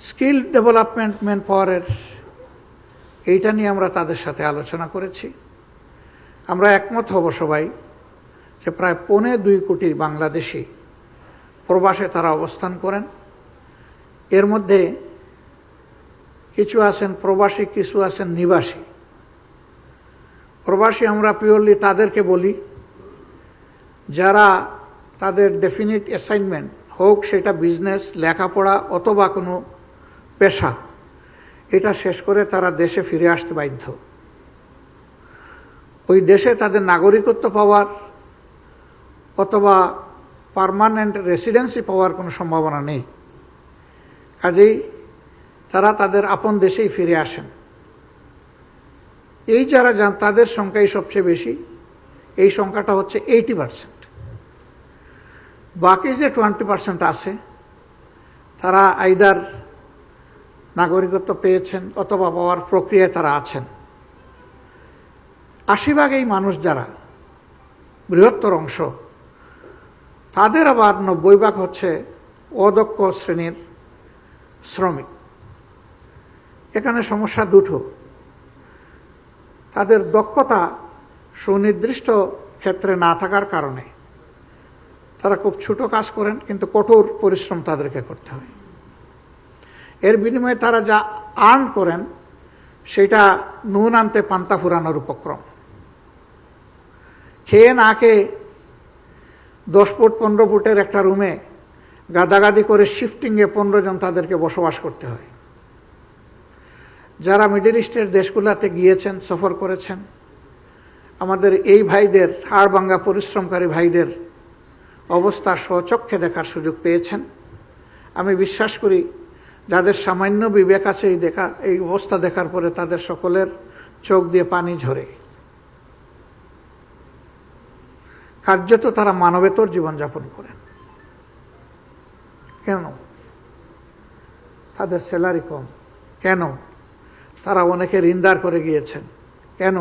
Skill development man পাওয়ারের এইটা নিয়ে আমরা তাদের সাথে আলোচনা করেছি। আমরা একমত হব সবাই যে প্রায় 2.25 কোটি বাংলাদেশি প্রবাসে তারা অবস্থান করেন। এর মধ্যে কিছু আছেন প্রবাসী, কিছু আছেন নিবাসী। প্রবাসী আমরা পিওরলি তাদেরকে বলি যারা তাদের ডেফিনিট অ্যাসাইনমেন্ট হোক সেটা বিজনেস, লেখাপড়া অথবা কোনো পেশা, এটা শেষ করে তারা দেশে ফিরে আসতে বাধ্য। ওই দেশে তাদের নাগরিকত্ব পাওয়ার অথবা পার্মানেন্ট রেসিডেন্সি পাওয়ার কোনো সম্ভাবনা নেই। কাজেই তারা তাদের আপন দেশেই ফিরে আসেন। এই যারা যান তাদের সংখ্যাই সবচেয়ে বেশি। এই সংখ্যাটা হচ্ছে 80%। বাকি যে 20% আছে তারা আইদার নাগরিকত্ব পেয়েছেন অথবা পাওয়ার প্রক্রিয়ায় তারা আছেন। 80% এই মানুষ যারা বৃহত্তর অংশ, তাদের আবার 90% হচ্ছে অদক্ষ শ্রেণীর শ্রমিক। এখানে সমস্যা দুটো। তাদের দক্ষতা সুনির্দিষ্ট ক্ষেত্রে না থাকার কারণে তারা খুব ছোট কাজ করেন, কিন্তু কঠোর পরিশ্রম তাদেরকে করতে হয়। এর বিনিময়ে তারা যা আর্ন করেন সেটা নুন আনতে পান্তা ফুরানোর উপক্রম। খেয়ে না খেয়ে 10 ফুট 15 ফুটের একটা রুমে গাদাগাদি করে শিফটিংয়ে 15 জন তাদেরকে বসবাস করতে হয়। যারা মিডল ইস্টের দেশগুলোতে গিয়েছেন, সফর করেছেন, আমাদের এই ভাইদের, হাড়ভাঙ্গা পরিশ্রমকারী ভাইদের অবস্থা স্বচক্ষে দেখার সুযোগ পেয়েছেন। আমি বিশ্বাস করি যাদের সামান্য বিবেক আছে এই অবস্থা দেখার পরে তাদের সকলের চোখ দিয়ে পানি ঝরে। কার্যত তারা মানবেতর জীবনযাপন করেন। কেন? তাদের স্যালারি কম। কেন? তারা অনেকে ঋণদার করে গিয়েছেন। কেন?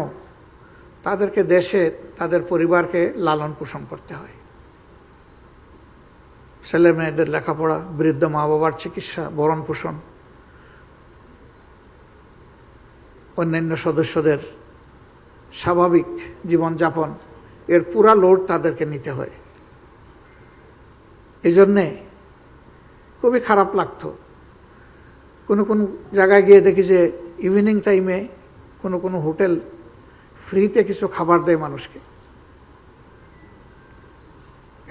তাদেরকে দেশে তাদের পরিবারকে লালন পোষণ করতে হয়। ছেলে মেয়েদের লেখাপড়া, বৃদ্ধ মা বাবার চিকিৎসা, ভরণ পোষণ, অন্যান্য সদস্যদের স্বাভাবিক জীবনযাপন, এর পুরা লোড তাদেরকে নিতে হয়। এই জন্যে খুবই খারাপ লাগতো। কোনো কোনো জায়গায় গিয়ে দেখি যে ইভিনিং টাইমে কোনো কোনো হোটেল ফ্রিতে কিছু খাবার দেয় মানুষকে।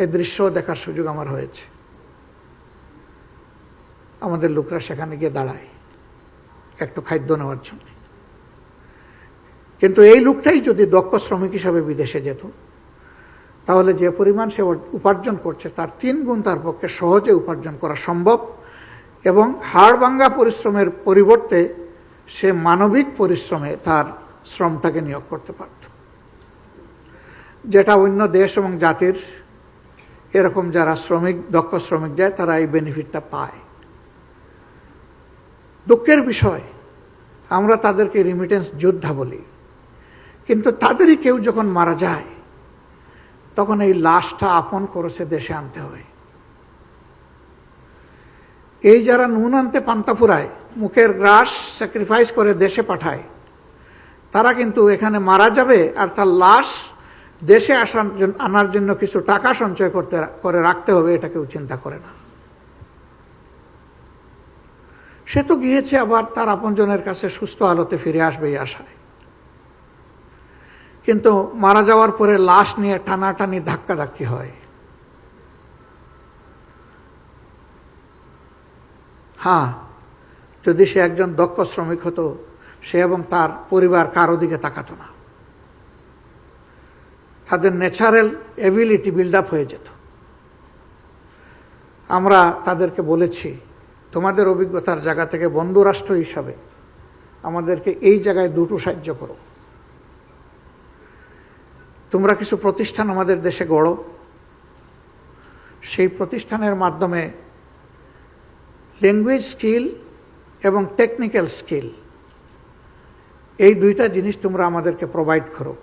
এই দৃশ্য দেখার সুযোগ আমার হয়েছে। আমাদের লোকরা সেখানে গিয়ে দাঁড়ায় একটু খাদ্য নেওয়ার জন্য। কিন্তু এই লোকটাই যদি দক্ষ শ্রমিক হিসাবে বিদেশে যেত, তাহলে যে পরিমাণ সে উপার্জন করছে তার 3 গুণ তার পক্ষে সহজে উপার্জন করা সম্ভব, এবং হাড়ভাঙ্গা পরিশ্রমের পরিবর্তে সে মানবিক পরিশ্রমে তার শ্রমটাকে নিয়োগ করতে পারত, যেটা অন্য দেশ এবং জাতির এরকম যারা দক্ষ শ্রমিক যায় তারা এই বেনিফিটটা পায়। দুঃখের বিষয়, আমরা তাদেরকে রিমিটেন্স যোদ্ধা বলি, কিন্তু তাদেরই কেউ যখন মারা যায় তখন এই লাশটা আপন করেছে দেশে আনতে হয়। এই যারা নুন আনতে পান্তা ফুরায়, মুখের গ্রাস স্যাক্রিফাইস করে দেশে পাঠায়, তারা কিন্তু এখানে মারা যাবে আর তার লাশ দেশে আনার জন্য কিছু টাকা সঞ্চয় করে রাখতে হবে, এটা কেউ চিন্তা করে না। সে তো গিয়েছে আবার তার আপনজনের কাছে সুস্থ আলোতে ফিরে আসবে এই আশায়, কিন্তু মারা যাওয়ার পরে লাশ নিয়ে টানাটানি ধাক্কাধাক্কি হয়। হ্যাঁ, যদি সে একজন দক্ষ শ্রমিক হতো, সে এবং তার পরিবার কারো দিকে তাকাতো না। তাদের ন্যাচারাল এবিলিটি বিল্ড আপ হয়ে যেত। আমরা তাদেরকে বলেছি, তোমাদের অভিজ্ঞতার জায়গা থেকে বন্ধু রাষ্ট্র হিসাবে আমাদেরকে এই জায়গায় দুটো সাহায্য করো। তোমরা কিছু প্রতিষ্ঠান আমাদের দেশে গড়ো, সেই প্রতিষ্ঠানের মাধ্যমে ল্যাঙ্গুয়েজ স্কিল এবং টেকনিক্যাল স্কিল, এই দুইটা জিনিস তোমরা আমাদেরকে প্রোভাইড করো।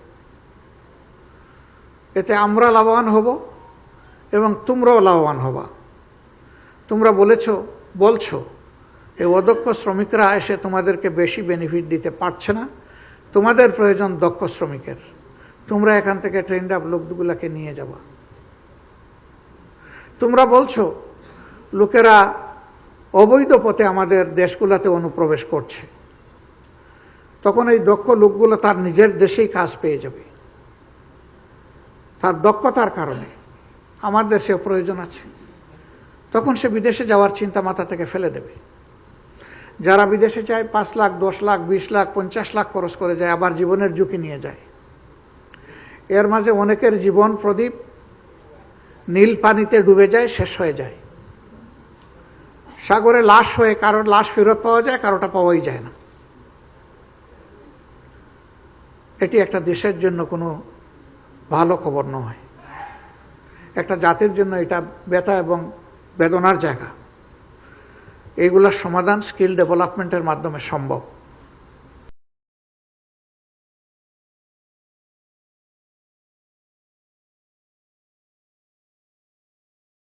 এতে আমরা লাভবান হব এবং তোমরাও লাভবান হবা। তোমরা বলছো এই অদক্ষ শ্রমিকরা এসে তোমাদেরকে বেশি বেনিফিট দিতে পারছে না, তোমাদের প্রয়োজন দক্ষ শ্রমিকের, তোমরা এখান থেকে ট্রেন্ড আপ লোকগুলাকে নিয়ে যাবা। তোমরা বলছো লোকেরা অবৈধ পথে আমাদের দেশগুলোতে অনুপ্রবেশ করছে, তখন এই দক্ষ লোকগুলো তার নিজের দেশেই কাজ পেয়ে যাবে, তার দক্ষতার কারণে। আমার দেশে প্রয়োজন আছে, তখন সে বিদেশে যাওয়ার চিন্তা মাথা থেকে ফেলে দেবে। যারা বিদেশে যায় 5 লাখ, 10 লাখ, 20 লাখ, 50 লাখ খরচ করে যায়, আবার জীবনের ঝুঁকি নিয়ে যায়। এর মাঝে অনেকের জীবন প্রদীপ নীল পানিতে ডুবে যায়, শেষ হয়ে যায়। সাগরে লাশ হয়ে কারোর লাশ ফেরত পাওয়া যায়, কারোটা পাওয়াই যায় না। এটি একটা দেশের জন্য কোনো ভালো খবর নয়, একটা জাতির জন্য এটা ব্যথা এবং বেদনার জায়গা। এইগুলোর সমাধান স্কিল ডেভেলপমেন্টের মাধ্যমে সম্ভব।